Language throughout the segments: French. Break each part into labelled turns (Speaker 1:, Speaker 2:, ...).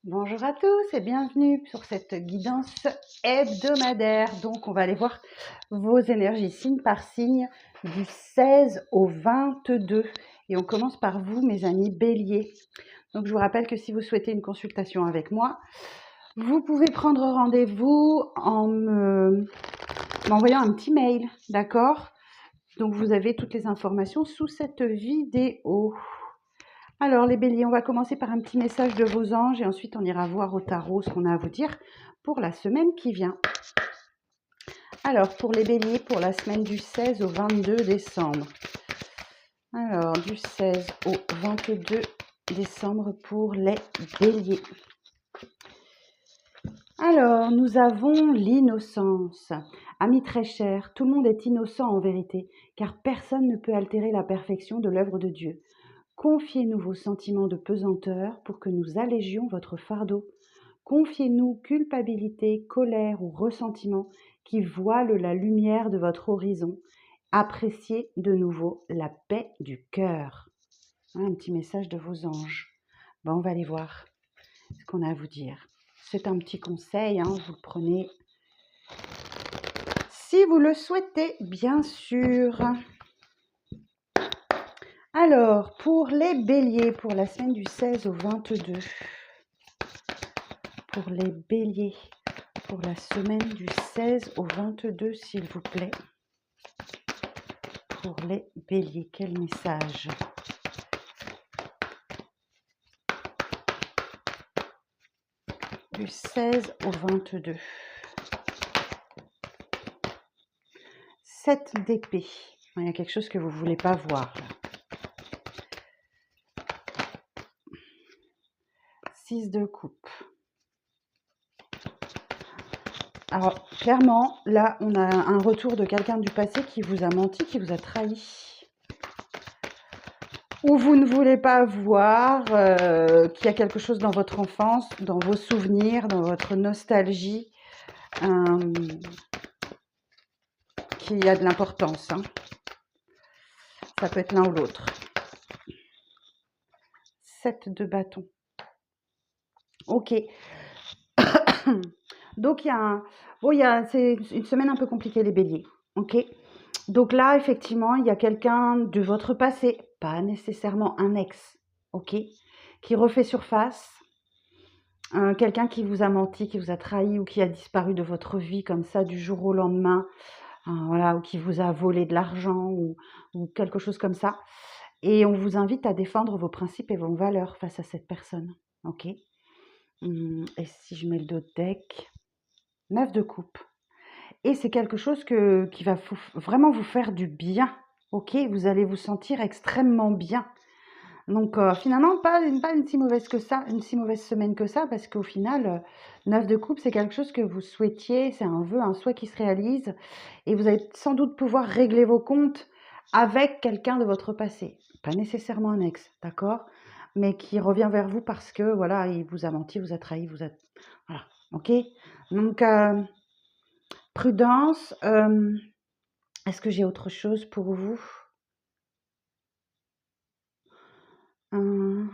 Speaker 1: Bonjour à tous et bienvenue sur cette guidance hebdomadaire. Donc, on va aller voir vos énergies signe par signe du 16 au 22. Et on commence par vous, mes amis béliers. Donc, je vous rappelle que si vous souhaitez une consultation avec moi, vous pouvez prendre rendez-vous en m'envoyant un petit mail, d'accord? Donc, vous avez toutes les informations sous cette vidéo. Alors les béliers, on va commencer par un petit message de vos anges et ensuite on ira voir au tarot ce qu'on a à vous dire pour la semaine qui vient. Alors pour les béliers, pour la semaine du 16 au 22 décembre. Alors du 16 au 22 décembre pour les béliers. Alors nous avons l'innocence. Amis très chers, tout le monde est innocent en vérité, car personne ne peut altérer la perfection de l'œuvre de Dieu. Confiez-nous vos sentiments de pesanteur pour que nous allégions votre fardeau. Confiez-nous culpabilité, colère ou ressentiment qui voilent la lumière de votre horizon. Appréciez de nouveau la paix du cœur. Un petit message de vos anges. Bon, on va aller voir ce qu'on a à vous dire. C'est un petit conseil, vous le prenez si vous le souhaitez, bien sûr. Alors, pour les béliers, pour la semaine du 16 au 22. Pour les béliers, pour la semaine du 16 au 22, s'il vous plaît. Pour les béliers, quel message? Du 16 au 22. 7 d'épée. Il y a quelque chose que vous ne voulez pas voir. Là. 6 de coupe. Alors, clairement, là, on a un retour de quelqu'un du passé qui vous a menti, qui vous a trahi. Ou vous ne voulez pas voir qu'il y a quelque chose dans votre enfance, dans vos souvenirs, dans votre nostalgie, qui a de l'importance. Ça peut être l'un ou l'autre. 7 de bâton. Ok. Donc, c'est une semaine un peu compliquée, les béliers. Ok. Donc là, effectivement, il y a quelqu'un de votre passé, pas nécessairement un ex, ok, qui refait surface. Quelqu'un qui vous a menti, qui vous a trahi ou qui a disparu de votre vie comme ça du jour au lendemain, voilà, ou qui vous a volé de l'argent ou quelque chose comme ça. Et on vous invite à défendre vos principes et vos valeurs face à cette personne, ok. Et si je mets le dos de deck, 9 de coupe. Et c'est quelque chose qui va vraiment vous faire du bien, ok. Vous allez vous sentir extrêmement bien. Donc finalement, pas une si mauvaise que ça, une si mauvaise semaine que ça, parce qu'au final, 9 de coupe, c'est quelque chose que vous souhaitiez, c'est un vœu, un souhait qui se réalise, et vous allez sans doute pouvoir régler vos comptes avec quelqu'un de votre passé. Pas nécessairement un ex, d'accord? Mais qui revient vers vous parce que, voilà, il vous a menti, vous a trahi, vous a... Voilà, ok? Donc, prudence. Est-ce que j'ai autre chose pour vous? Il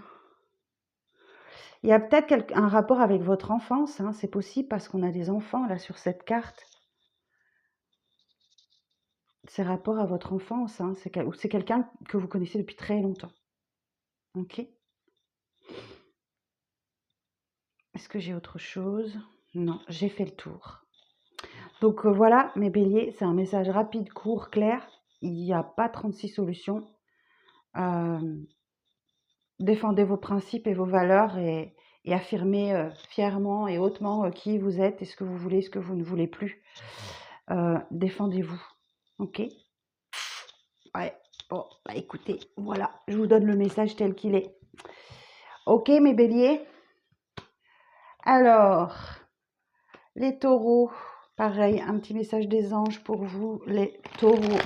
Speaker 1: y a peut-être un rapport avec votre enfance, c'est possible parce qu'on a des enfants là sur cette carte. C'est rapport à votre enfance, c'est quelqu'un que vous connaissez depuis très longtemps. Ok. Est-ce que j'ai autre chose? Non, j'ai fait le tour. Donc voilà, mes béliers, c'est un message rapide, court, clair. Il n'y a pas 36 solutions. Défendez vos principes et vos valeurs et affirmez fièrement et hautement qui vous êtes et ce que vous voulez, ce que vous ne voulez plus. Défendez-vous, ok? Ouais, bon, bah écoutez, voilà, je vous donne le message tel qu'il est. Ok, mes béliers? Alors, les taureaux, pareil, un petit message des anges pour vous, les taureaux.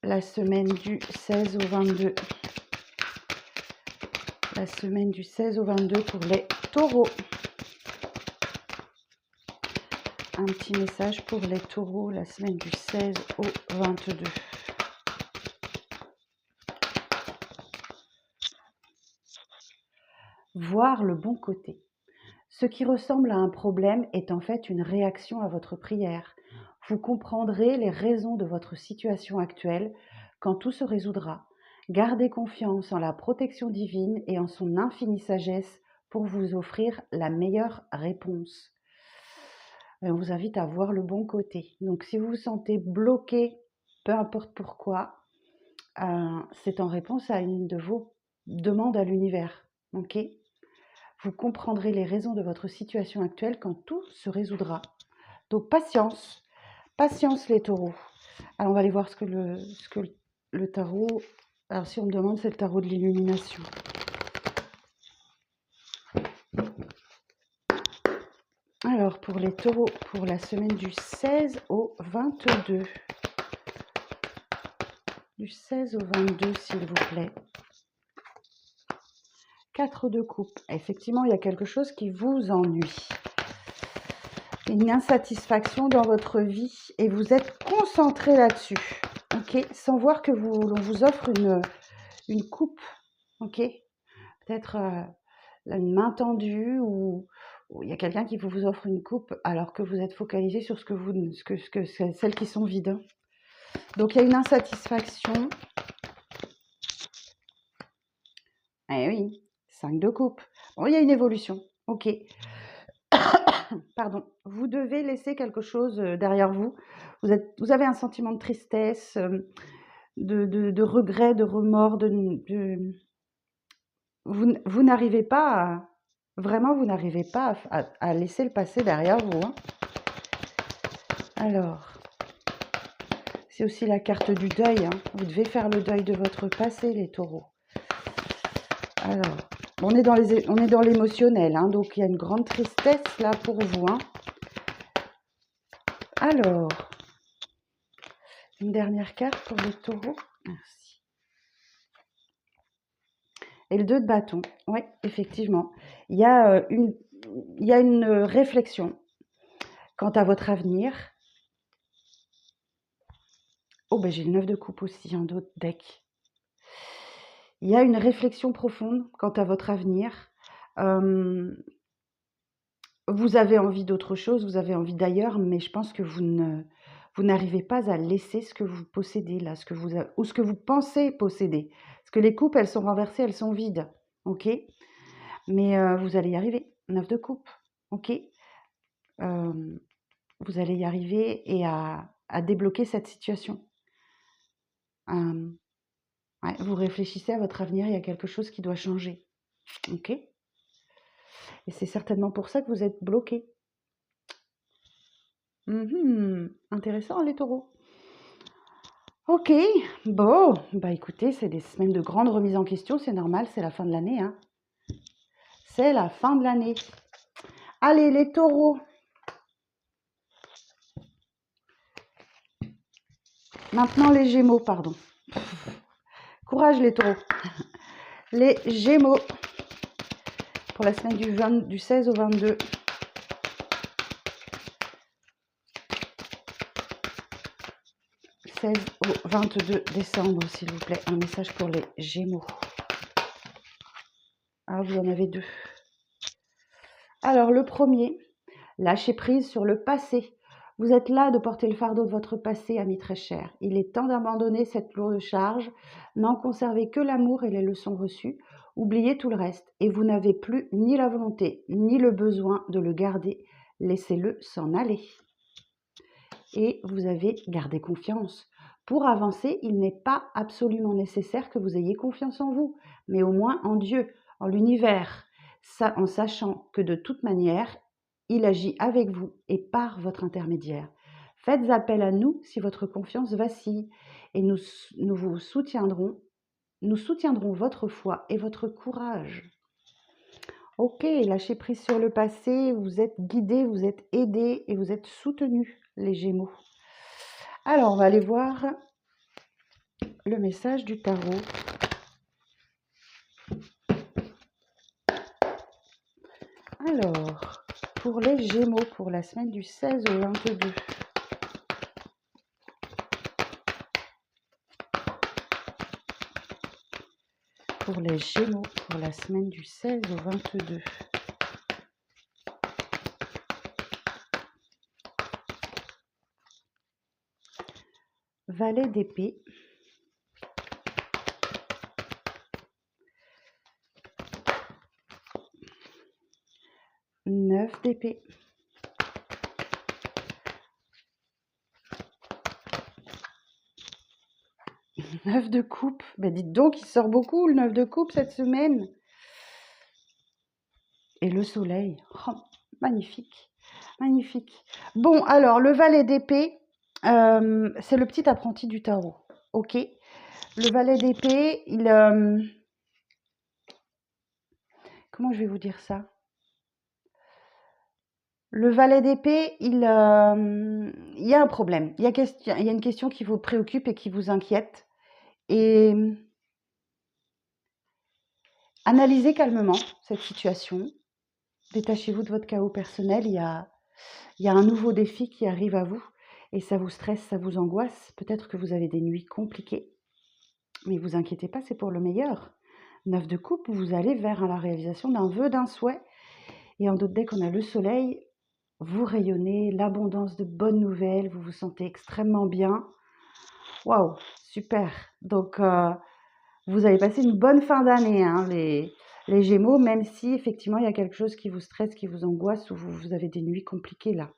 Speaker 1: La semaine du 16 au 22. La semaine du 16 au 22 pour les taureaux. Un petit message pour les taureaux, la semaine du 16 au 22. voir le bon côté. Ce qui ressemble à un problème est en fait une réaction à votre prière. Vous comprendrez les raisons de votre situation actuelle quand tout se résoudra. Gardez confiance en la protection divine et en son infinie sagesse pour vous offrir la meilleure réponse. Et on vous invite à voir le bon côté. Donc si vous vous sentez bloqué, peu importe pourquoi, c'est en réponse à une de vos demandes à l'univers. Ok ? Vous comprendrez les raisons de votre situation actuelle quand tout se résoudra. Donc patience, patience les taureaux. Alors on va aller voir ce que le tarot... Alors si on me demande, c'est le tarot de l'illumination. Alors pour les taureaux, pour la semaine du 16 au 22. Du 16 au 22, s'il vous plaît. 4 de coupe. Effectivement, il y a quelque chose qui vous ennuie. Une insatisfaction dans votre vie et vous êtes concentré là-dessus, ok, sans voir que l'on vous offre une coupe, ok, peut-être une main tendue ou il y a quelqu'un qui vous offre une coupe alors que vous êtes focalisé sur celles qui sont vides. Donc il y a une insatisfaction. Eh oui, 5 de coupe. Bon, il y a une évolution, ok. Pardon, vous devez laisser quelque chose derrière vous. Vous avez un sentiment de tristesse, de regret, de remords, vous n'arrivez pas vraiment, vous n'arrivez pas à laisser le passé derrière vous. Hein. Alors, c'est aussi la carte du deuil. Hein. Vous devez faire le deuil de votre passé, les taureaux. Alors, on est dans l'émotionnel, hein, donc il y a une grande tristesse là pour vous. Hein. Alors, une dernière carte pour les taureaux. Merci. Et le 2 de bâton. Oui, effectivement. Il y a une réflexion quant à votre avenir. Oh, ben j'ai le 9 de coupe aussi, un autre deck. Il y a une réflexion profonde quant à votre avenir. Vous avez envie d'autre chose, vous avez envie d'ailleurs, mais je pense que vous n'arrivez pas à laisser ce que vous possédez là, ce que vous pensez posséder. Parce que les coupes, elles sont renversées, elles sont vides, ok ? Mais vous allez y arriver, 9 de coupe, ok ? Vous allez y arriver et à débloquer cette situation. Ouais, vous réfléchissez à votre avenir, il y a quelque chose qui doit changer, ok ? Et c'est certainement pour ça que vous êtes bloqué. Intéressant les taureaux. Ok, bon, bah écoutez, c'est des semaines de grande remise en question, c'est normal, c'est la fin de l'année. Hein. C'est la fin de l'année. Allez, les taureaux. Maintenant, les gémeaux, pardon. Courage, les taureaux. Les gémeaux. Pour la semaine du 16 au 22. « 16 au 22 décembre, s'il vous plaît. Un message pour les gémeaux. Ah, vous en avez 2. Alors, le premier, lâchez prise sur le passé. Vous êtes là de porter le fardeau de votre passé, ami très cher. Il est temps d'abandonner cette lourde charge, n'en conservez que l'amour et les leçons reçues, oubliez tout le reste, et vous n'avez plus ni la volonté, ni le besoin de le garder. Laissez-le s'en aller. Et vous avez gardé confiance. Pour avancer, il n'est pas absolument nécessaire que vous ayez confiance en vous, mais au moins en Dieu, en l'univers, en sachant que de toute manière, il agit avec vous et par votre intermédiaire. Faites appel à nous si votre confiance vacille et nous vous soutiendrons. Nous soutiendrons votre foi et votre courage. Ok, lâchez prise sur le passé, vous êtes guidés, vous êtes aidés et vous êtes soutenus, les Gémeaux. Alors, on va aller voir le message du tarot. Alors, pour les Gémeaux, pour la semaine du 16 au 22. Pour pour les Gémeaux pour la semaine du 16 au 22. Valet d'épée. 9 d'épée. 9 de coupe. Ben dites donc, il sort beaucoup le 9 de coupe cette semaine. Et le soleil. Oh, magnifique. Magnifique. Bon, alors, le valet d'épée, c'est le petit apprenti du tarot. Ok. Le valet d'épée, comment je vais vous dire ça? Le valet d'épée, il y a un problème. Il y a une question qui vous préoccupe et qui vous inquiète. Et analysez calmement cette situation. Détachez-vous de votre chaos personnel. Il y a un nouveau défi qui arrive à vous et ça vous stresse, ça vous angoisse. Peut-être que vous avez des nuits compliquées, mais vous inquiétez pas, c'est pour le meilleur. 9 de coupe, vous allez vers la réalisation d'un vœu, d'un souhait. Et en d'autres decks, on a le soleil. Vous rayonnez, l'abondance de bonnes nouvelles, vous vous sentez extrêmement bien. Waouh, super. Donc, vous allez passer une bonne fin d'année, hein, les Gémeaux, même si effectivement il y a quelque chose qui vous stresse, qui vous angoisse, ou vous avez des nuits compliquées là.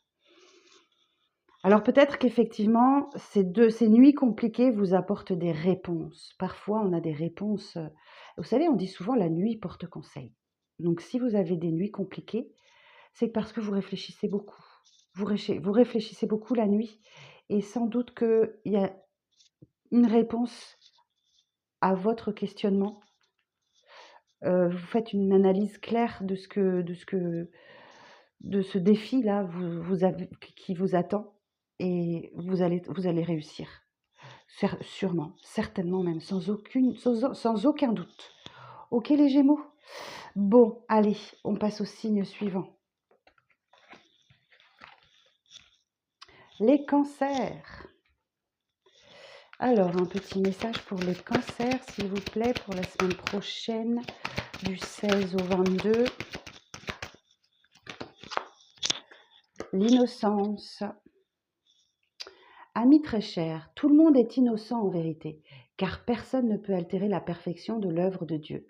Speaker 1: Alors peut-être qu'effectivement, ces nuits compliquées vous apportent des réponses. Parfois, on a des réponses. Vous savez, on dit souvent la nuit porte conseil. Donc si vous avez des nuits compliquées, c'est parce que vous réfléchissez beaucoup. Vous réfléchissez beaucoup la nuit et sans doute qu'il y a une réponse à votre questionnement. Vous faites une analyse claire de ce défi-là qui vous attend et vous allez réussir. Sûrement, certainement même, sans aucun doute. Ok les Gémeaux? Bon, allez, on passe au signe suivant. Les cancers. Alors, un petit message pour les cancers, s'il vous plaît, pour la semaine prochaine, du 16 au 22. L'innocence. Amis très chers, tout le monde est innocent en vérité, car personne ne peut altérer la perfection de l'œuvre de Dieu.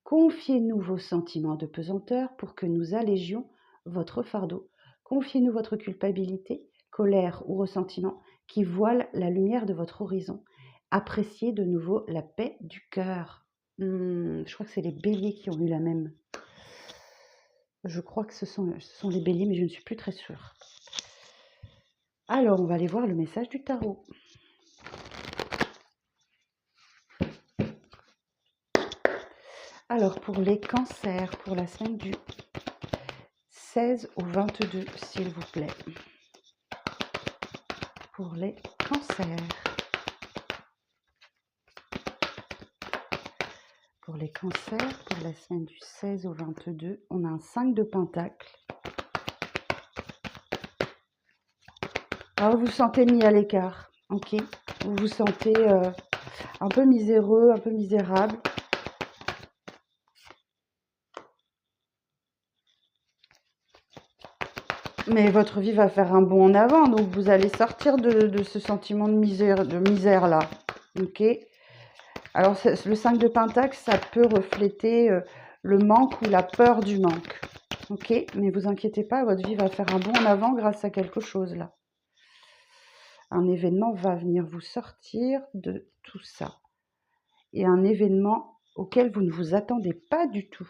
Speaker 1: Confiez-nous vos sentiments de pesanteur pour que nous allégions votre fardeau. Confiez-nous votre culpabilité, colère ou ressentiment qui voilent la lumière de votre horizon. Appréciez de nouveau la paix du cœur. Je crois que c'est les béliers qui ont eu la même. Je crois que ce sont les béliers, mais je ne suis plus très sûre. Alors, on va aller voir le message du tarot. Alors, pour les cancers, pour la semaine du 16 au 22, s'il vous plaît. Pour les cancers. Pour les cancers, pour la semaine du 16 au 22, on a un 5 de pentacles. Alors, vous vous sentez mis à l'écart, ok? Vous vous sentez un peu miséreux, un peu misérable. Mais votre vie va faire un bond en avant, donc vous allez sortir de ce sentiment de misère là, ok? Alors, le 5 de Pentacle, ça peut refléter le manque ou la peur du manque. Ok, mais vous inquiétez pas, votre vie va faire un bond en avant grâce à quelque chose là. Un événement va venir vous sortir de tout ça. Et un événement auquel vous ne vous attendez pas du tout.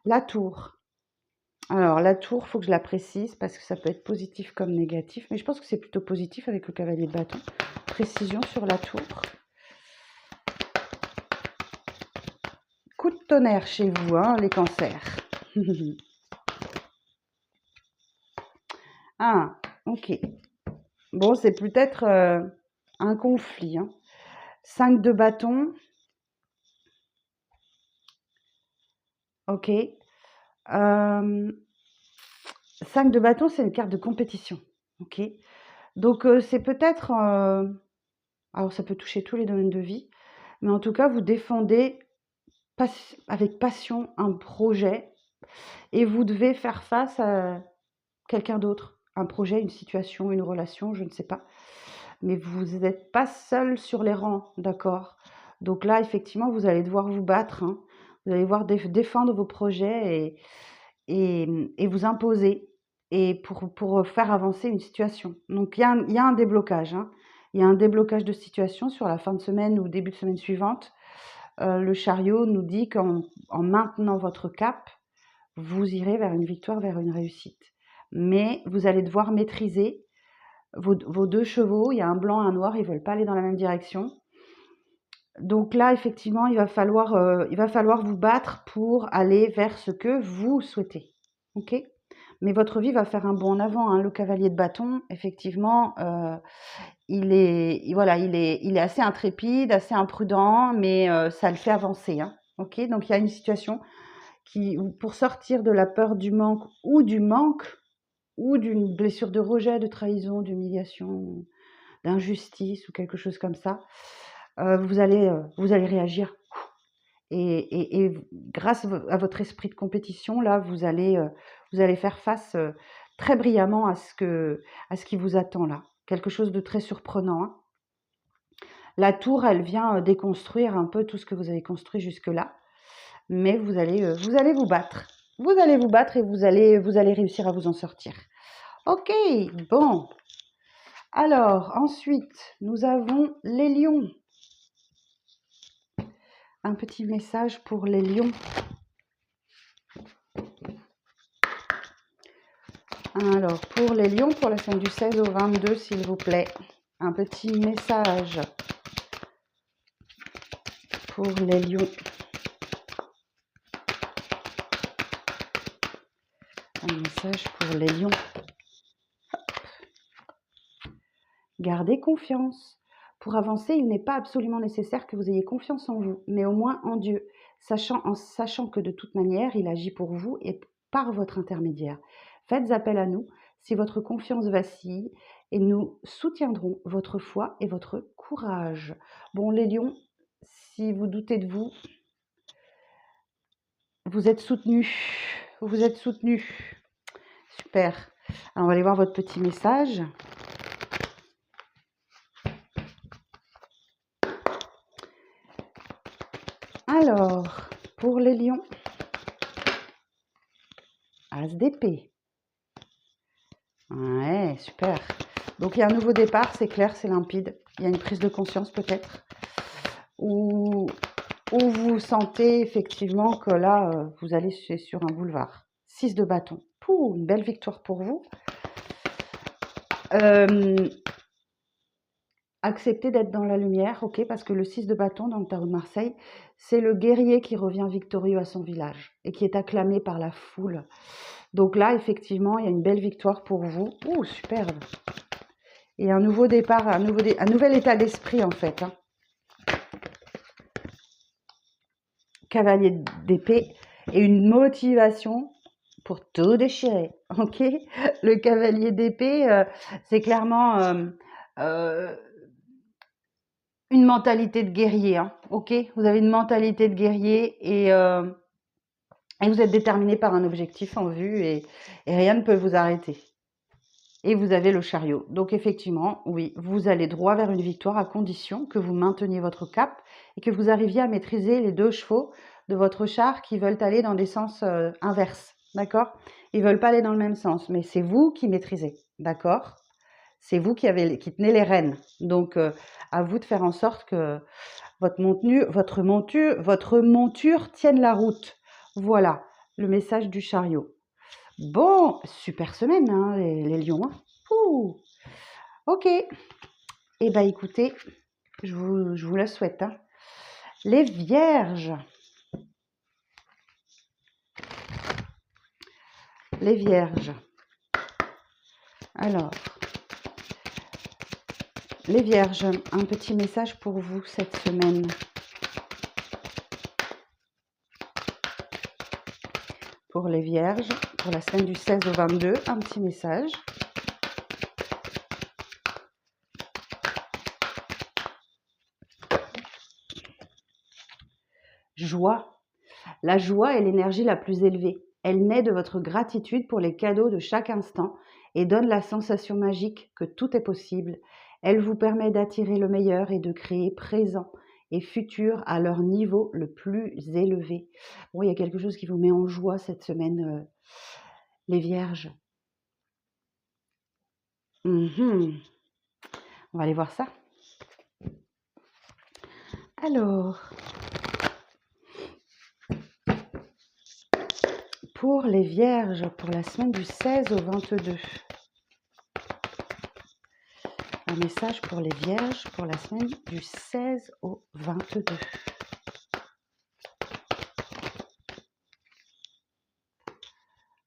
Speaker 1: La tour. Alors, la tour, il faut que je la précise parce que ça peut être positif comme négatif. Mais je pense que c'est plutôt positif avec le cavalier de bâton. Précision sur la tour. Coup de tonnerre chez vous, hein, les cancers. Ah, ok. Bon, c'est peut-être un conflit. Hein. 5 de bâton. Ok. 5 de bâton, c'est une carte de compétition. Ok. Donc, c'est peut-être... alors, ça peut toucher tous les domaines de vie. Mais en tout cas, vous défendez avec passion un projet et vous devez faire face à quelqu'un d'autre. Un projet, une situation, une relation, je ne sais pas. Mais vous n'êtes pas seul sur les rangs, d'accord? Donc là, effectivement, vous allez devoir vous battre, hein. Vous allez devoir défendre vos projets et vous imposer et pour faire avancer une situation. Donc il y a un déblocage, hein. Il y a un déblocage de situation sur la fin de semaine ou début de semaine suivante. Le chariot nous dit qu'en maintenant votre cap, vous irez vers une victoire, vers une réussite. Mais vous allez devoir maîtriser vos 2 chevaux. Il y a un blanc, un noir, ils veulent pas aller dans la même direction. Donc là, effectivement, il va falloir vous battre pour aller vers ce que vous souhaitez. OK? Mais votre vie va faire un bond en avant, hein. Le cavalier de bâton, effectivement, il est assez intrépide, assez imprudent, mais ça le fait avancer, hein. OK? Donc il y a une situation où pour sortir de la peur du manque ou d'une blessure de rejet, de trahison, d'humiliation, d'injustice ou quelque chose comme ça, vous allez réagir et grâce à votre esprit de compétition, là, vous allez faire face, très brillamment à ce qui vous attend là. Quelque chose de très surprenant, hein. La tour, elle vient, déconstruire un peu tout ce que vous avez construit jusque-là, mais vous allez vous battre. Vous allez vous battre et vous allez réussir à vous en sortir. OK, bon. Alors ensuite, nous avons les lions. Un petit message pour les lions. Alors, pour les lions, pour la semaine du 16 au 22, s'il vous plaît, un petit message pour les lions. Un message pour les lions. Gardez confiance. Pour avancer, il n'est pas absolument nécessaire que vous ayez confiance en vous, mais au moins en Dieu, en sachant que de toute manière, il agit pour vous et par votre intermédiaire. Faites appel à nous si votre confiance vacille et nous soutiendrons votre foi et votre courage. Bon, les lions, si vous doutez de vous, vous êtes soutenus. Vous êtes soutenus. Super. Alors, on va aller voir votre petit message. Alors, pour les lions, As d'épée. Ouais, super. Donc, il y a un nouveau départ, c'est clair, c'est limpide. Il y a une prise de conscience peut-être. Où vous sentez effectivement que là, vous allez sur un boulevard. 6 de bâton. Pouh, une belle victoire pour vous. Acceptez d'être dans la lumière, ok, parce que le 6 de bâton dans le tarot de Marseille, c'est le guerrier qui revient victorieux à son village et qui est acclamé par la foule. Donc là, effectivement, il y a une belle victoire pour vous. Ouh, superbe. Et un nouveau départ, un nouvel état d'esprit en fait, hein. Cavalier d'épée et une motivation pour tout déchirer, ok. Le cavalier d'épée, c'est clairement une mentalité de guerrier, hein, ok. Vous avez une mentalité de guerrier et vous êtes déterminé par un objectif en vue et rien ne peut vous arrêter. Et vous avez le chariot. Donc effectivement, oui, vous allez droit vers une victoire à condition que vous mainteniez votre cap et que vous arriviez à maîtriser les 2 chevaux de votre char qui veulent aller dans des sens inverses. D'accord? Ils veulent pas aller dans le même sens, mais c'est vous qui maîtrisez. D'accord? C'est vous qui tenez les rênes. Donc à vous de faire en sorte que votre monture tienne la route. Voilà le message du chariot. Bon, super semaine, hein, les lions. Hein. Ouh. Ok. Eh bien, écoutez, je vous la souhaite. Hein. Les vierges. Les vierges. Alors, les vierges, un petit message pour vous cette semaine. Pour les vierges, pour la semaine du 16 au 22, un petit message. Joie, La joie est l'énergie la plus élevée. Elle naît de votre gratitude pour les cadeaux de chaque instant et donne la sensation magique que tout est possible. Elle vous permet d'attirer le meilleur et de créer présent et futur à leur niveau le plus élevé. Bon, il y a quelque chose qui vous met en joie cette semaine, les vierges. On va aller voir ça. Alors, pour les vierges, pour la semaine du 16 au 22. Un message pour les vierges pour la semaine du 16 au 22.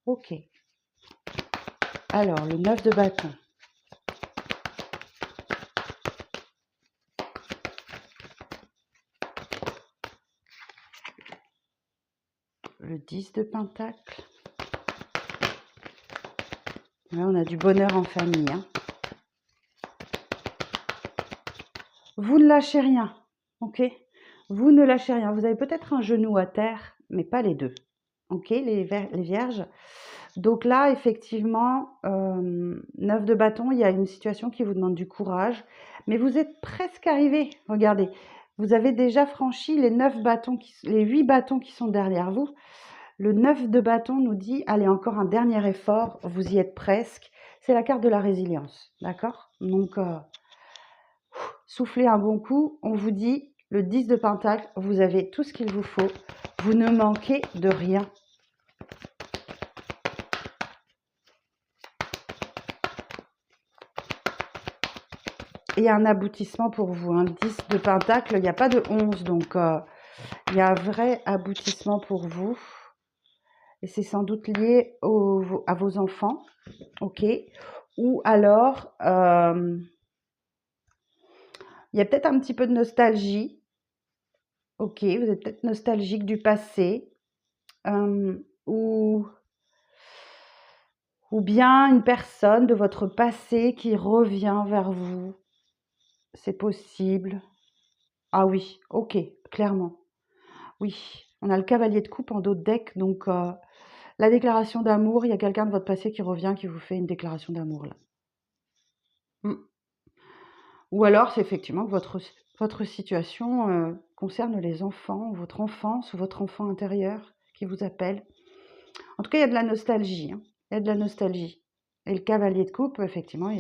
Speaker 1: Ok. Alors, le 9 de bâton. Le 10 de pentacle. Là, on a du bonheur en famille. Hein. Vous ne lâchez rien, ok? Vous ne lâchez rien. Vous avez peut-être un genou à terre, mais pas les deux, ok, les vierges. Donc là, effectivement, 9 de bâton, il y a une situation qui vous demande du courage, mais vous êtes presque arrivé. Regardez, vous avez déjà franchi les 9 bâtons, les 8 bâtons qui sont derrière vous. Le 9 de bâton nous dit, allez, encore un dernier effort, vous y êtes presque. C'est la carte de la résilience, d'accord? Donc, soufflez un bon coup, on vous dit, le 10 de pentacle, vous avez tout ce qu'il vous faut, vous ne manquez de rien. Il y a un aboutissement pour vous, un 10 de pentacle, il n'y a pas de 11, donc il y a un vrai aboutissement pour vous. Et c'est sans doute lié à vos enfants, ok? Ou alors, il y a peut-être un petit peu de nostalgie, ok? Vous êtes peut-être nostalgique du passé, ou bien une personne de votre passé qui revient vers vous. C'est possible. Ah oui, ok, clairement. Oui, on a le cavalier de coupe en dos de deck, donc la déclaration d'amour, il y a quelqu'un de votre passé qui revient, qui vous fait une déclaration d'amour là. Ou alors, c'est effectivement que votre situation concerne les enfants, votre enfance ou votre enfant intérieur qui vous appelle. En tout cas, il y a de la nostalgie. Hein. Il y a de la nostalgie. Et le cavalier de coupe, effectivement,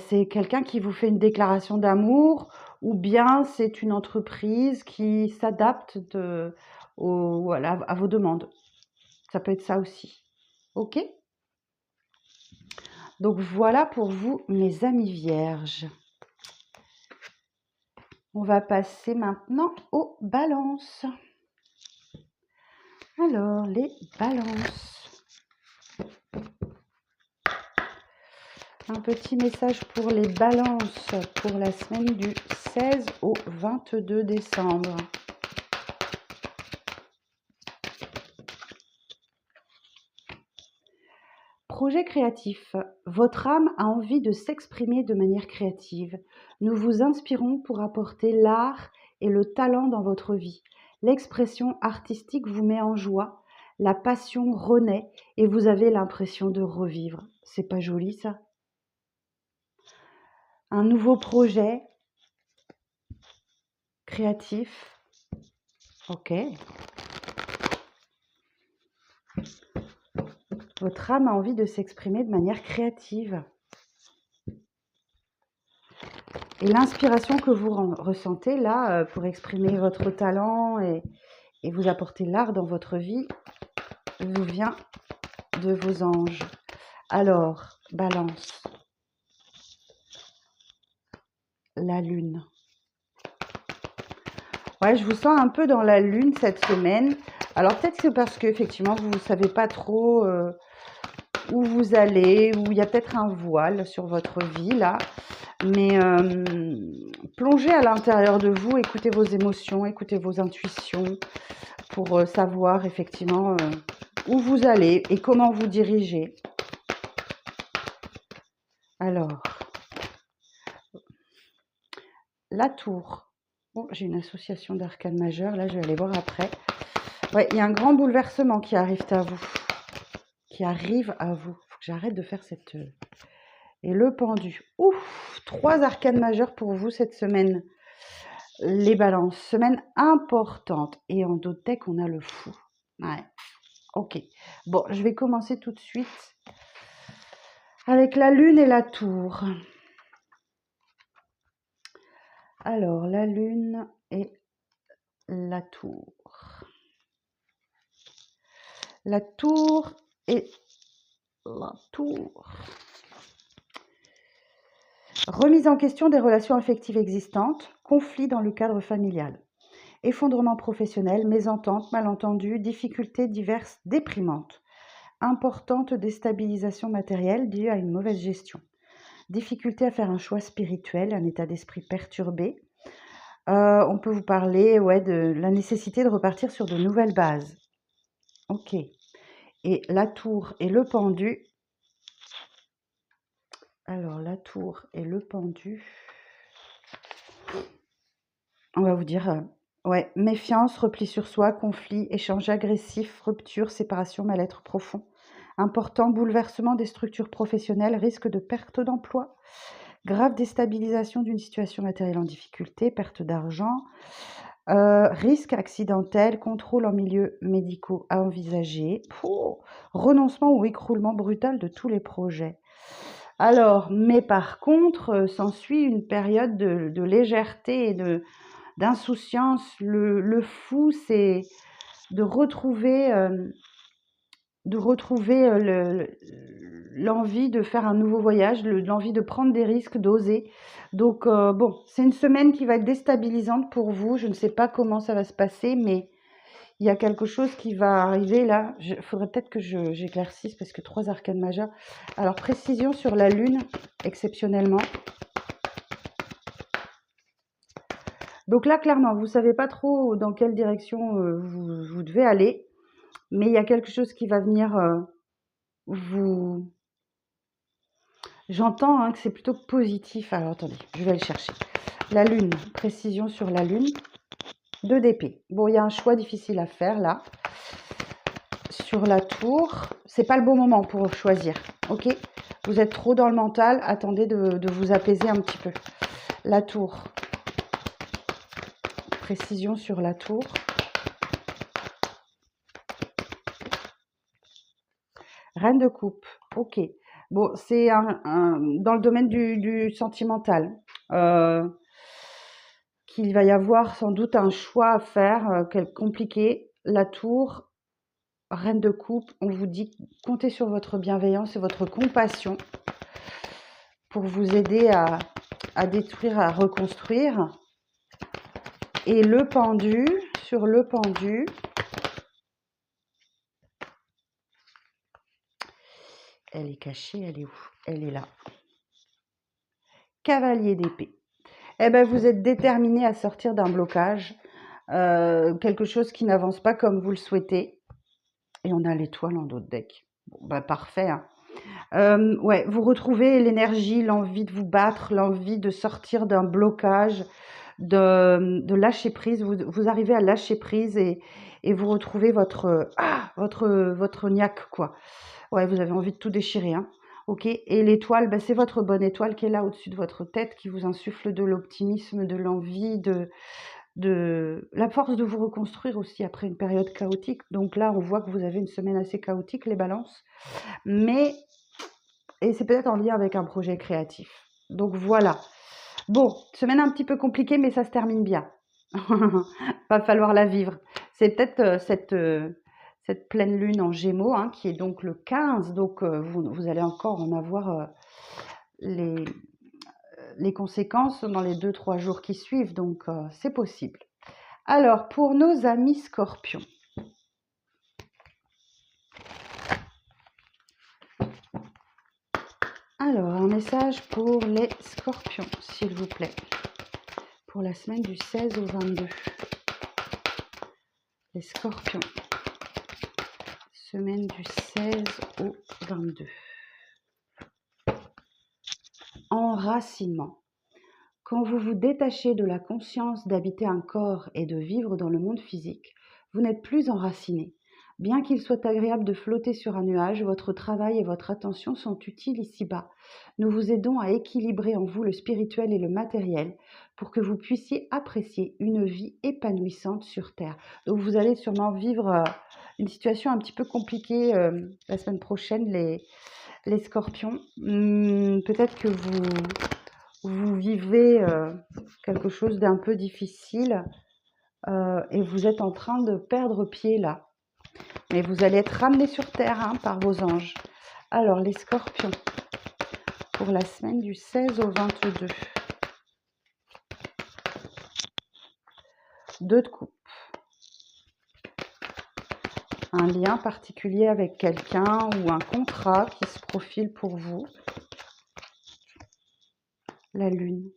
Speaker 1: c'est quelqu'un qui vous fait une déclaration d'amour ou bien c'est une entreprise qui s'adapte à vos demandes. Ça peut être ça aussi. Ok? Donc voilà pour vous, mes amis vierges. On va passer maintenant aux balances. Alors, les balances. Un petit message pour les balances pour la semaine du 16 au 22 décembre. Projet créatif. Votre âme a envie de s'exprimer de manière créative. Nous vous inspirons pour apporter l'art et le talent dans votre vie. L'expression artistique vous met en joie, la passion renaît et vous avez l'impression de revivre. C'est pas joli ça? Un nouveau projet créatif. Ok. Votre âme a envie de s'exprimer de manière créative. Et l'inspiration que vous ressentez là pour exprimer votre talent et vous apporter l'art dans votre vie vous vient de vos anges. Alors, balance. La lune. Ouais, je vous sens un peu dans la lune cette semaine. Alors peut-être que parce qu'effectivement vous ne savez pas trop où vous allez, ou il y a peut-être un voile sur votre vie là. Mais plongez à l'intérieur de vous, écoutez vos émotions, écoutez vos intuitions pour savoir effectivement où vous allez et comment vous dirigez. Alors, la tour. Oh, j'ai une association d'arcanes majeures, là je vais aller voir après. Ouais, il y a un grand bouleversement qui arrive à vous. Qui arrive à vous. Faut que j'arrête de faire cette... Et le pendu. Ouf, 3 arcanes majeures pour vous cette semaine. Les balances. Semaine importante. Et en dos de deck, on a le fou. Ouais. Ok. Bon, je vais commencer tout de suite avec la lune et la tour. Alors, la lune et la tour. La tour et la tour. Remise en question des relations affectives existantes, conflit dans le cadre familial, effondrement professionnel, mésentente, malentendus, difficultés diverses déprimantes, importante déstabilisation matérielle due à une mauvaise gestion, difficulté à faire un choix spirituel, un état d'esprit perturbé. On peut vous parler de la nécessité de repartir sur de nouvelles bases. Ok. Et la tour et le pendu. Alors, la tour et le pendu. On va vous dire, méfiance, repli sur soi, conflit, échange agressif, rupture, séparation, mal-être profond. Important, bouleversement des structures professionnelles, risque de perte d'emploi, grave déstabilisation d'une situation matérielle en difficulté, perte d'argent, risque accidentel, contrôle en milieu médicaux à envisager, renoncement ou écroulement brutal de tous les projets. Alors, mais par contre, s'ensuit une période de légèreté et d'insouciance. Le fou, c'est de retrouver, l'envie de faire un nouveau voyage, l'envie de prendre des risques, d'oser. Donc, bon, c'est une semaine qui va être déstabilisante pour vous. Je ne sais pas comment ça va se passer, mais il y a quelque chose qui va arriver là. Il faudrait peut-être que j'éclaircisse parce que 3 arcanes majeures. Alors, précision sur la lune, exceptionnellement. Donc là, clairement, vous ne savez pas trop dans quelle direction vous devez aller, mais il y a quelque chose qui va venir vous... J'entends que c'est plutôt positif. Alors attendez, je vais le chercher. La lune, précision sur la lune. 2 d'épée. Bon, il y a un choix difficile à faire là. Sur la tour, c'est pas le bon moment pour choisir. Ok, vous êtes trop dans le mental. Attendez de vous apaiser un petit peu. La tour. Précision sur la tour. Reine de coupe. Ok. Bon, c'est dans le domaine du sentimental. Qu'il va y avoir sans doute un choix à faire, compliqué. La tour, reine de coupe, on vous dit comptez sur votre bienveillance et votre compassion pour vous aider à détruire, à reconstruire. Et le pendu, sur le pendu, elle est cachée, elle est où? Elle est là. Cavalier d'épée. Eh bien, vous êtes déterminé à sortir d'un blocage, quelque chose qui n'avance pas comme vous le souhaitez. Et on a l'étoile en dos de deck. Bon, bah parfait. Hein. Vous retrouvez l'énergie, l'envie de vous battre, l'envie de sortir d'un blocage, de lâcher prise. Vous arrivez à lâcher prise et vous retrouvez votre niaque, quoi. Ouais, vous avez envie de tout déchirer, hein. Ok, et l'étoile, c'est votre bonne étoile qui est là au-dessus de votre tête, qui vous insuffle de l'optimisme, de l'envie, de la force de vous reconstruire aussi après une période chaotique. Donc là, on voit que vous avez une semaine assez chaotique, les balances. Et c'est peut-être en lien avec un projet créatif. Donc voilà. Bon, semaine un petit peu compliquée, mais ça se termine bien. Va falloir la vivre. C'est peut-être cette pleine lune en Gémeaux, hein, qui est donc le 15. Donc vous allez encore en avoir les conséquences dans les 2-3 jours qui suivent. Donc c'est possible. Alors, pour nos amis scorpions. Alors, un message pour les scorpions, s'il vous plaît. Pour la semaine du 16 au 22. Les scorpions. Semaine du 16 au 22. Enracinement. Quand vous vous détachez de la conscience d'habiter un corps et de vivre dans le monde physique, Vous n'êtes plus enraciné. Bien qu'il soit agréable de flotter sur un nuage, votre travail et votre attention sont utiles ici-bas. Nous vous aidons à équilibrer en vous le spirituel et le matériel pour que vous puissiez apprécier une vie épanouissante sur Terre. Donc vous allez sûrement vivre une situation un petit peu compliquée la semaine prochaine, les scorpions. Peut-être que vous vivez quelque chose d'un peu difficile et vous êtes en train de perdre pied là. Mais vous allez être ramené sur Terre hein, par vos anges. Alors, les scorpions, pour la semaine du 16 au 22. 2 de coupe. Un lien particulier avec quelqu'un ou un contrat qui se profile pour vous. La lune.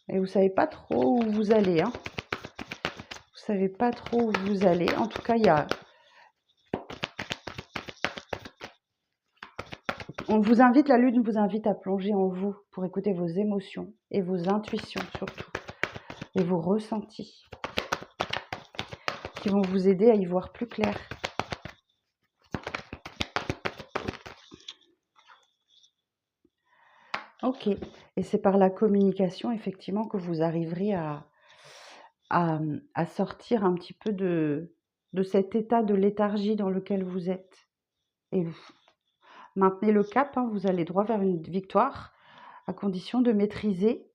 Speaker 1: Et vous ne savez pas trop où vous allez. Hein. Vous ne savez pas trop où vous allez. En tout cas, on vous invite, la lune vous invite à plonger en vous pour écouter vos émotions et vos intuitions surtout. Et vos ressentis qui vont vous aider à y voir plus clair. Ok, et c'est par la communication effectivement que vous arriverez à sortir un petit peu de cet état de léthargie dans lequel vous êtes. Et vous maintenez le cap, hein, vous allez droit vers une victoire à condition de maîtriser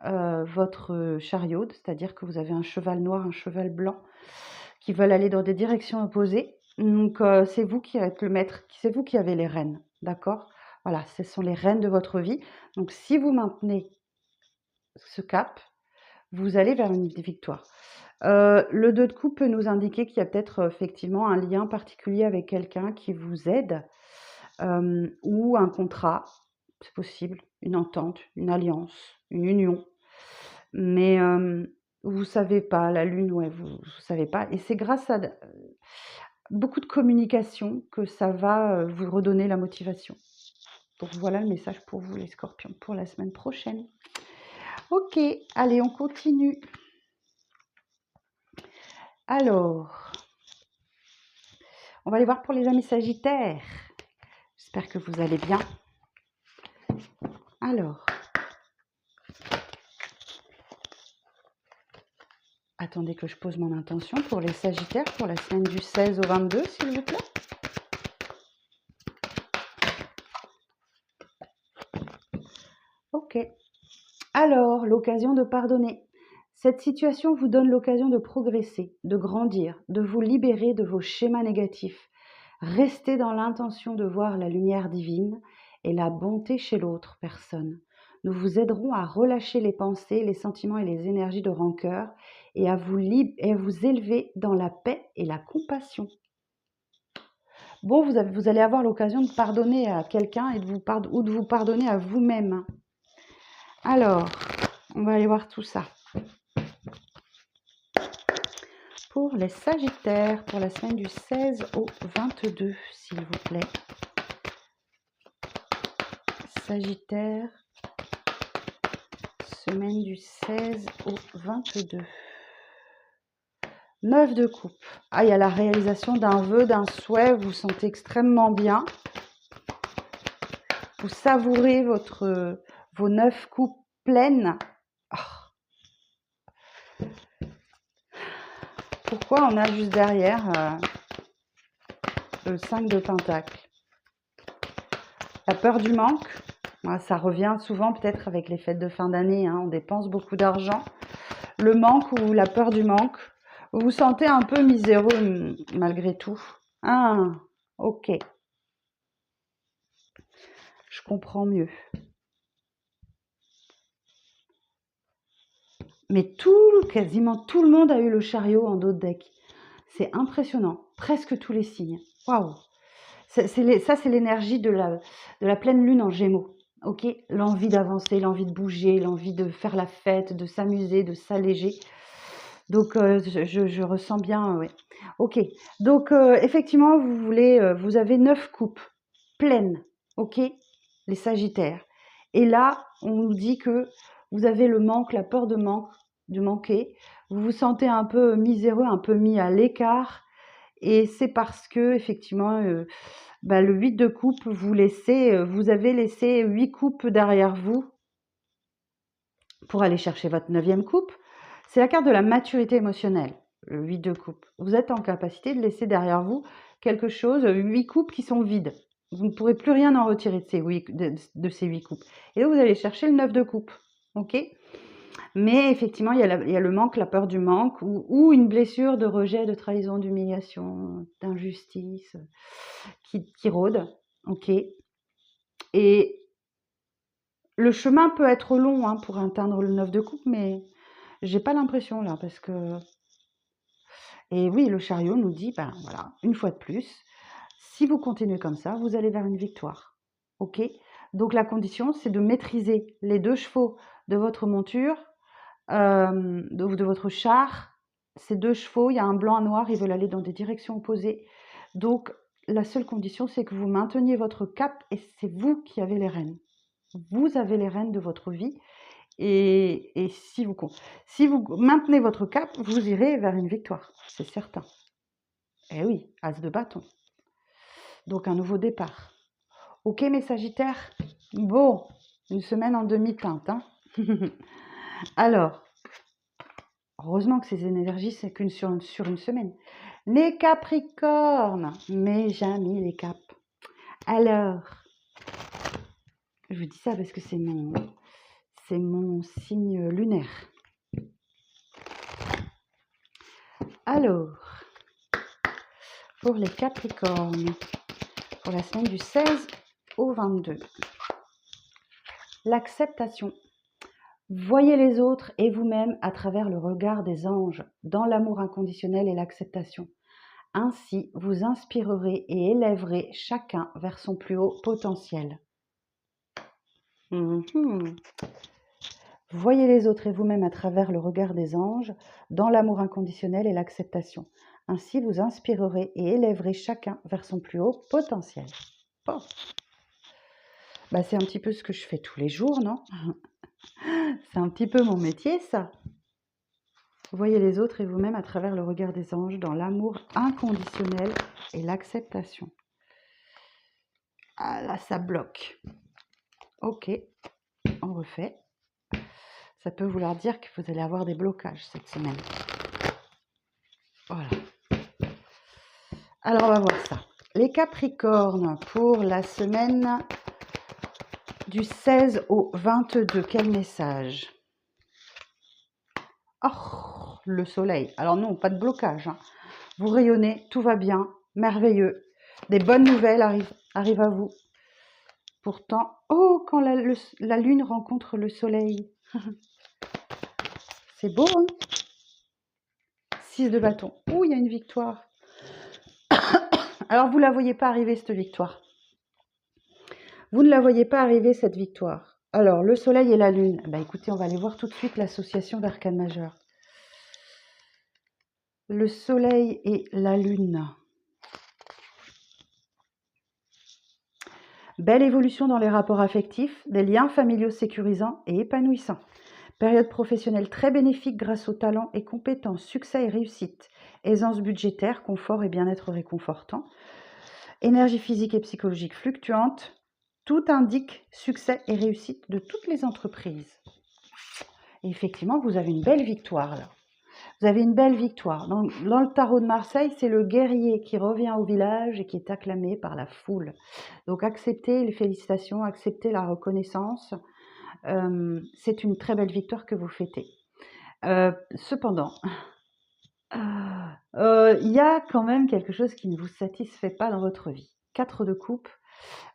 Speaker 1: votre chariot, c'est-à-dire que vous avez un cheval noir, un cheval blanc qui veulent aller dans des directions opposées. Donc c'est vous qui êtes le maître, c'est vous qui avez les rênes, d'accord? Voilà, ce sont les rênes de votre vie. Donc si vous maintenez ce cap, vous allez vers une victoire. Le 2 de coupe peut nous indiquer qu'il y a peut-être effectivement un lien particulier avec quelqu'un qui vous aide ou un contrat, c'est possible, une entente, une alliance, une union. Mais vous savez pas, la lune, ouais, vous savez pas. Et c'est grâce à beaucoup de communication que ça va vous redonner la motivation. Donc voilà le message pour vous les scorpions pour la semaine prochaine. Ok, allez, on continue. Alors, on va aller voir pour les amis sagittaires. J'espère que vous allez bien. Alors, attendez que je pose mon intention pour les sagittaires pour la semaine du 16 au 22, s'il vous plaît. Ok. Alors, l'occasion de pardonner. Cette situation vous donne l'occasion de progresser, de grandir, de vous libérer de vos schémas négatifs. Restez dans l'intention de voir la lumière divine et la bonté chez l'autre personne. Nous vous aiderons à relâcher les pensées, les sentiments et les énergies de rancœur et à vous élever dans la paix et la compassion. Bon, vous allez avoir l'occasion de pardonner à quelqu'un et ou de vous pardonner à vous-même. Alors, on va aller voir tout ça. Pour les sagittaires, pour la semaine du 16 au 22, s'il vous plaît. Sagittaire, semaine du 16 au 22. 9 de coupe. Ah, il y a la réalisation d'un vœu, d'un souhait, vous vous sentez extrêmement bien. Vous savourez vos 9 coupes pleines. Oh. Pourquoi on a juste derrière le 5 de Pentacle? La peur du manque, ça revient souvent peut-être avec les fêtes de fin d'année, hein, on dépense beaucoup d'argent. Le manque ou la peur du manque, vous vous sentez un peu miséreux malgré tout. Ah, ok. Je comprends mieux. Mais quasiment tout le monde a eu le chariot en dos de deck. C'est impressionnant. Presque tous les signes. Waouh. Ça, c'est l'énergie de la pleine lune en Gémeaux. Ok, l'envie d'avancer, l'envie de bouger, l'envie de faire la fête, de s'amuser, de s'alléger. Donc, je ressens bien, ouais. Ok, donc effectivement, vous avez 9 coupes pleines, ok, les sagittaires. Et là, on nous dit que vous avez le manque, la peur de manquer. Vous vous sentez un peu miséreux, un peu mis à l'écart. Et c'est parce que, effectivement, le 8 de coupe, vous avez laissé 8 coupes derrière vous pour aller chercher votre 9e coupe. C'est la carte de la maturité émotionnelle, le 8 de coupe. Vous êtes en capacité de laisser derrière vous quelque chose, 8 coupes qui sont vides. Vous ne pourrez plus rien en retirer de ces 8 coupes. Et là, vous allez chercher le 9 de coupe. OK? Mais effectivement, il y a le manque, la peur du manque, ou une blessure de rejet, de trahison, d'humiliation, d'injustice qui rôde. OK? Et le chemin peut être long hein, pour atteindre le 9 de coupe, mais j'ai pas l'impression là, parce que... Et oui, le chariot nous dit, ben voilà, une fois de plus, si vous continuez comme ça, vous allez vers une victoire. OK? Donc la condition, c'est de maîtriser les 2 chevaux de votre monture, de votre char. Ces 2 chevaux, il y a un blanc, un noir, ils veulent aller dans des directions opposées. Donc la seule condition, c'est que vous mainteniez votre cap et c'est vous qui avez les rênes. Vous avez les rênes de votre vie. Et si vous maintenez votre cap, vous irez vers une victoire, c'est certain. Eh oui, as de bâton. Donc un nouveau départ. Ok mes Sagittaires? Bon, une semaine en demi-teinte. Hein. Alors, heureusement que ces énergies, c'est qu'une sur une semaine. Les Capricornes, mes amis les Caps. Alors, je vous dis ça parce que c'est mon signe lunaire. Alors, pour les Capricornes, pour la semaine du 16 au 22. L'acceptation. Voyez les autres et vous-même à travers le regard des anges, dans l'amour inconditionnel et l'acceptation. Ainsi, vous inspirerez et élèverez chacun vers son plus haut potentiel. Voyez les autres et vous-même à travers le regard des anges, dans l'amour inconditionnel et l'acceptation. Ainsi, vous inspirerez et élèverez chacun vers son plus haut potentiel. Bon. C'est un petit peu ce que je fais tous les jours, non? C'est un petit peu mon métier, ça. Voyez les autres et vous-même à travers le regard des anges, dans l'amour inconditionnel et l'acceptation. Ah là, ça bloque. Ok, on refait. Ça peut vouloir dire que vous allez avoir des blocages cette semaine. Voilà. Alors, on va voir ça. Les Capricornes, pour la semaine du 16 au 22, quel message? Oh, le soleil. Alors non, pas de blocage. Hein. Vous rayonnez, tout va bien, merveilleux. Des bonnes nouvelles arrivent à vous. Pourtant, oh, quand la lune rencontre le soleil. C'est beau, hein? 6 de bâton. Oh, il y a une victoire. Alors, vous ne la voyez pas arriver, cette victoire. Vous ne la voyez pas arriver, cette victoire. Alors, le soleil et la lune. Écoutez, on va aller voir tout de suite l'association d'arcane majeur. Le soleil et la lune. Belle évolution dans les rapports affectifs, des liens familiaux sécurisants et épanouissants. Période professionnelle très bénéfique grâce aux talents et compétences, succès et réussite. Aisance budgétaire, confort et bien-être réconfortant. Énergie physique et psychologique fluctuante. Tout indique succès et réussite de toutes les entreprises. Et effectivement, vous avez une belle victoire là. Vous avez une belle victoire. Dans le tarot de Marseille, c'est le guerrier qui revient au village et qui est acclamé par la foule. Donc acceptez les félicitations, acceptez la reconnaissance. C'est une très belle victoire que vous fêtez. Cependant, il y a quand même quelque chose qui ne vous satisfait pas dans votre vie. 4 de coupe.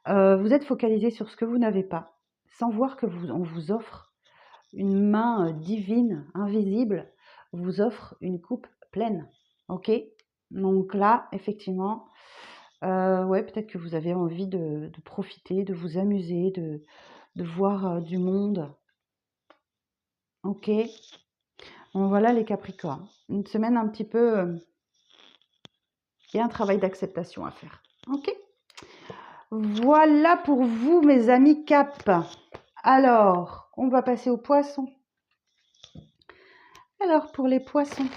Speaker 1: Vous êtes focalisé sur ce que vous n'avez pas, sans voir que on vous offre une main divine, invisible, vous offre une coupe pleine. Ok? Donc là, effectivement, ouais, peut-être que vous avez envie de profiter, de vous amuser, de voir du monde. Ok? Bon, voilà les Capricornes. Une semaine un petit peu... il y a un travail d'acceptation à faire. Ok? Voilà pour vous, mes amis Cap. Alors, on va passer aux poissons. Alors, pour les poissons.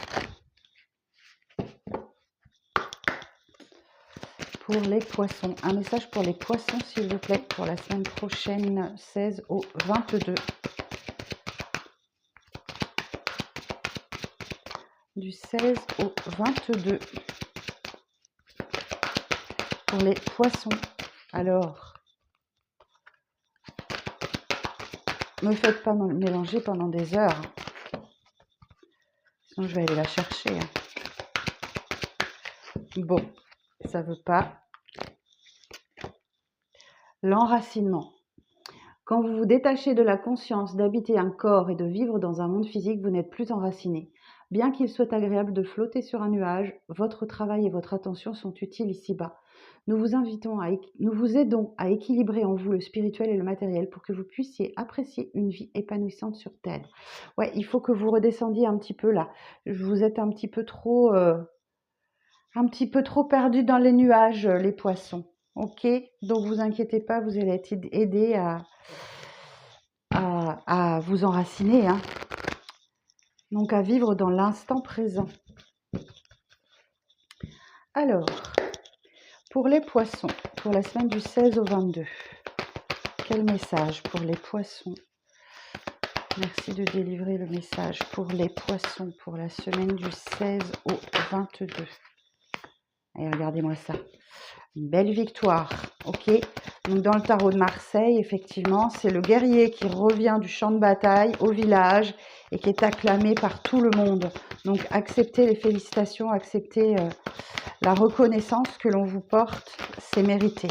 Speaker 1: Pour les poissons. Un message pour les poissons, s'il vous plaît, pour la semaine prochaine, 16 au 22. Du 16 au 22. Pour les poissons. Alors, ne me faites pas mélanger pendant des heures. Sinon, je vais aller la chercher. Bon, ça veut pas. L'enracinement. Quand vous vous détachez de la conscience d'habiter un corps et de vivre dans un monde physique, vous n'êtes plus enraciné. Bien qu'il soit agréable de flotter sur un nuage, votre travail et votre attention sont utiles ici-bas. Nous vous aidons à équilibrer en vous le spirituel et le matériel pour que vous puissiez apprécier une vie épanouissante sur Terre. Ouais, il faut que vous redescendiez un petit peu là. Vous êtes un petit peu trop perdu dans les nuages, les poissons. Ok, donc vous inquiétez pas, vous allez être aidés à vous enraciner, hein. Donc à vivre dans l'instant présent. Alors, pour les poissons, pour la semaine du 16 au 22, quel message pour les poissons? Merci de délivrer le message pour les poissons, pour la semaine du 16 au 22. Et regardez-moi ça. Une belle victoire, ok. Donc dans le tarot de Marseille, effectivement, c'est le guerrier qui revient du champ de bataille au village et qui est acclamé par tout le monde. Donc acceptez les félicitations, acceptez la reconnaissance que l'on vous porte, c'est mérité.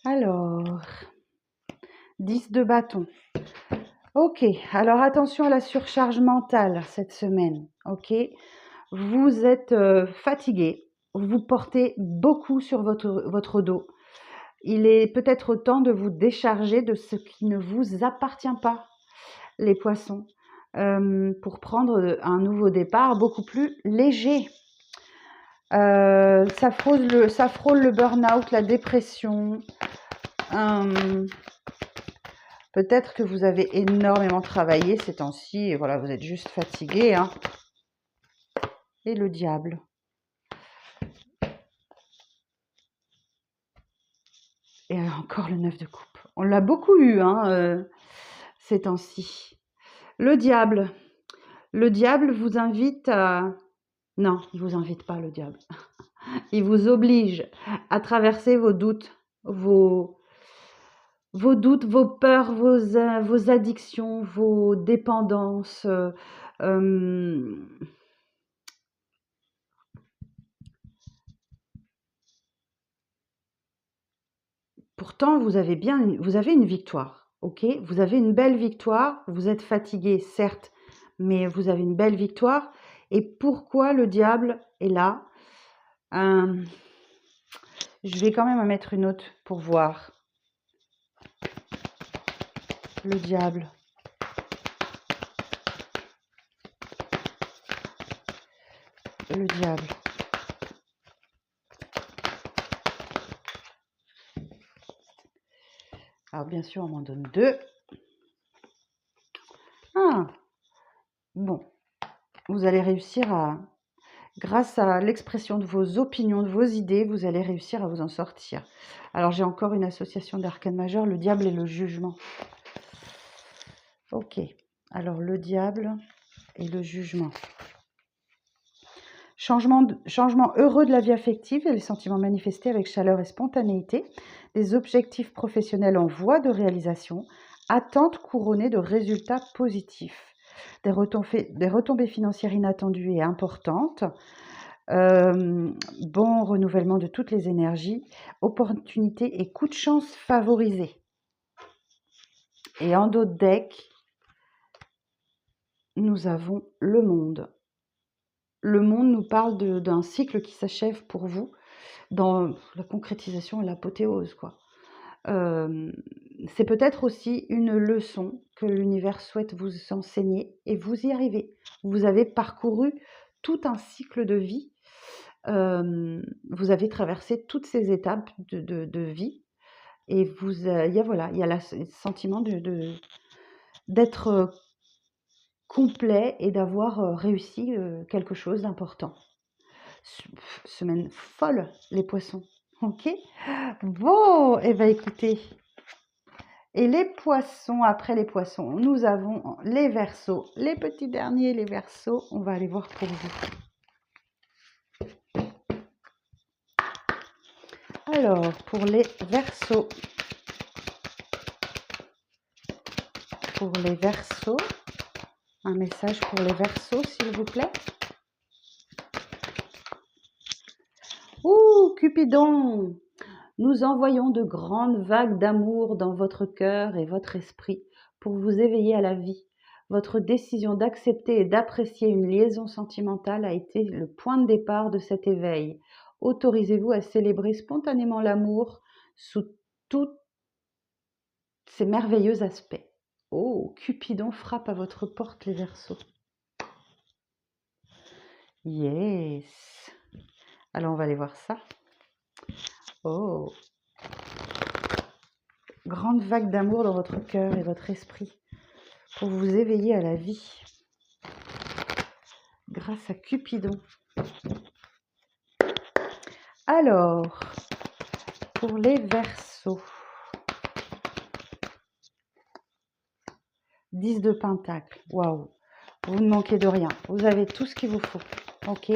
Speaker 1: Alors, 10 de bâton. Ok, alors attention à la surcharge mentale cette semaine, ok. Vous êtes fatigué, vous portez beaucoup sur votre dos. Il est peut-être temps de vous décharger de ce qui ne vous appartient pas, les poissons, pour prendre un nouveau départ beaucoup plus léger. Ça frôle le burn-out, la dépression. Peut-être que vous avez énormément travaillé ces temps-ci et voilà, vous êtes juste fatigué, hein. Et le diable. Et encore le 9 de coupe. On l'a beaucoup eu, hein, ces temps-ci. Le diable. Le diable vous invite à... Non, il ne vous invite pas, le diable. Il vous oblige à traverser vos doutes, vos peurs, vos addictions, vos dépendances. Pourtant, vous avez une victoire, ok? Vous avez une belle victoire. Vous êtes fatigué, certes, mais vous avez une belle victoire. Et pourquoi le diable est là? Je vais quand même en mettre une autre pour voir. Le diable. Le diable. Alors bien sûr, on m'en donne 2. Ah, bon. Vous allez réussir à, grâce à l'expression de vos opinions, de vos idées, vous allez réussir à vous en sortir. Alors j'ai encore une association d'arcanes majeures, le diable et le jugement. Ok, alors le diable et le jugement. Changement heureux de la vie affective et les sentiments manifestés avec chaleur et spontanéité, des objectifs professionnels en voie de réalisation, attentes couronnées de résultats positifs, des retombées financières inattendues et importantes, bon renouvellement de toutes les énergies, opportunités et coups de chance favorisés. Et en dos de deck, nous avons le monde. Le monde nous parle d'un cycle qui s'achève pour vous dans la concrétisation et l'apothéose, quoi. C'est peut-être aussi une leçon que l'univers souhaite vous enseigner et vous y arrivez. Vous avez parcouru tout un cycle de vie. Vous avez traversé toutes ces étapes de vie et il y a le sentiment d'être complet et d'avoir réussi quelque chose d'important. Semaine folle, les poissons. Ok? Bon, et ben écoutez. Et les poissons, après les poissons, nous avons les Verseaux. Les petits derniers, les Verseaux, on va aller voir pour vous. Alors, pour les Verseaux. Pour les Verseaux. Un message pour les Verseaux, s'il vous plaît. Ouh, Cupidon! Nous envoyons de grandes vagues d'amour dans votre cœur et votre esprit pour vous éveiller à la vie. Votre décision d'accepter et d'apprécier une liaison sentimentale a été le point de départ de cet éveil. Autorisez-vous à célébrer spontanément l'amour sous tous ses merveilleux aspects. Oh, Cupidon frappe à votre porte, les Verseaux. Yes. Alors, on va aller voir ça. Oh. Grande vague d'amour dans votre cœur et votre esprit pour vous éveiller à la vie. Grâce à Cupidon. Alors, pour les Verseaux. 10 de Pentacle. Waouh. Vous ne manquez de rien. Vous avez tout ce qu'il vous faut. Ok.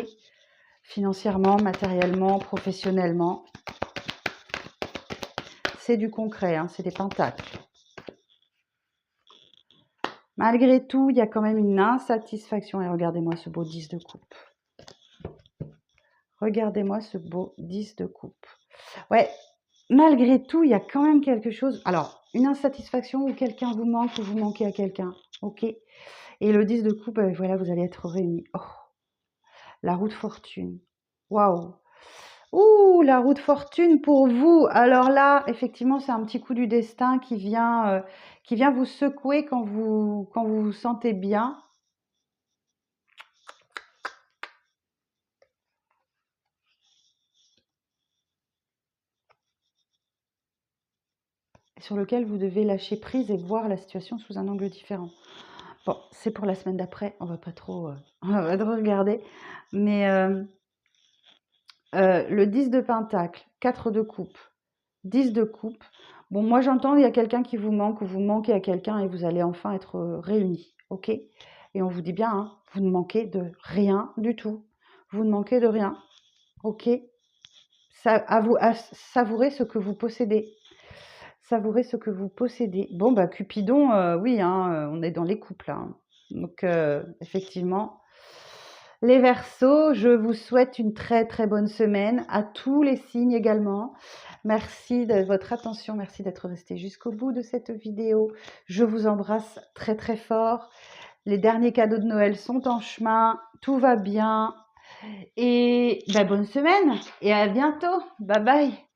Speaker 1: Financièrement, matériellement, professionnellement. C'est du concret, hein, c'est des pentacles. Malgré tout, il y a quand même une insatisfaction. Et regardez-moi ce beau 10 de coupe. Regardez-moi ce beau 10 de coupe. Ouais, malgré tout, il y a quand même quelque chose. Alors, une insatisfaction où quelqu'un vous manque ou vous manquez à quelqu'un. Ok. Et le 10 de coupe, voilà, vous allez être réunis. Oh, la roue de fortune. Waouh. Ouh, la roue de fortune pour vous. Alors là, effectivement, c'est un petit coup du destin qui vient vous secouer quand vous sentez bien. Sur lequel vous devez lâcher prise et voir la situation sous un angle différent. Bon, c'est pour la semaine d'après, on va pas trop regarder. Mais le 10 de Pentacle, 4 de coupe, 10 de coupe. Bon, moi j'entends, il y a quelqu'un qui vous manque ou vous manquez à quelqu'un et vous allez enfin être réunis, ok? Et on vous dit bien, hein, vous ne manquez de rien du tout. Vous ne manquez de rien, ok? À savourer ce que vous possédez. Savourez ce que vous possédez. Bon, bah Cupidon, oui, hein, on est dans les couples. Hein. Donc, effectivement, les Verseaux, je vous souhaite une très très bonne semaine. À tous les signes également. Merci de votre attention. Merci d'être resté jusqu'au bout de cette vidéo. Je vous embrasse très très fort. Les derniers cadeaux de Noël sont en chemin. Tout va bien. Et bah, bonne semaine et à bientôt. Bye bye.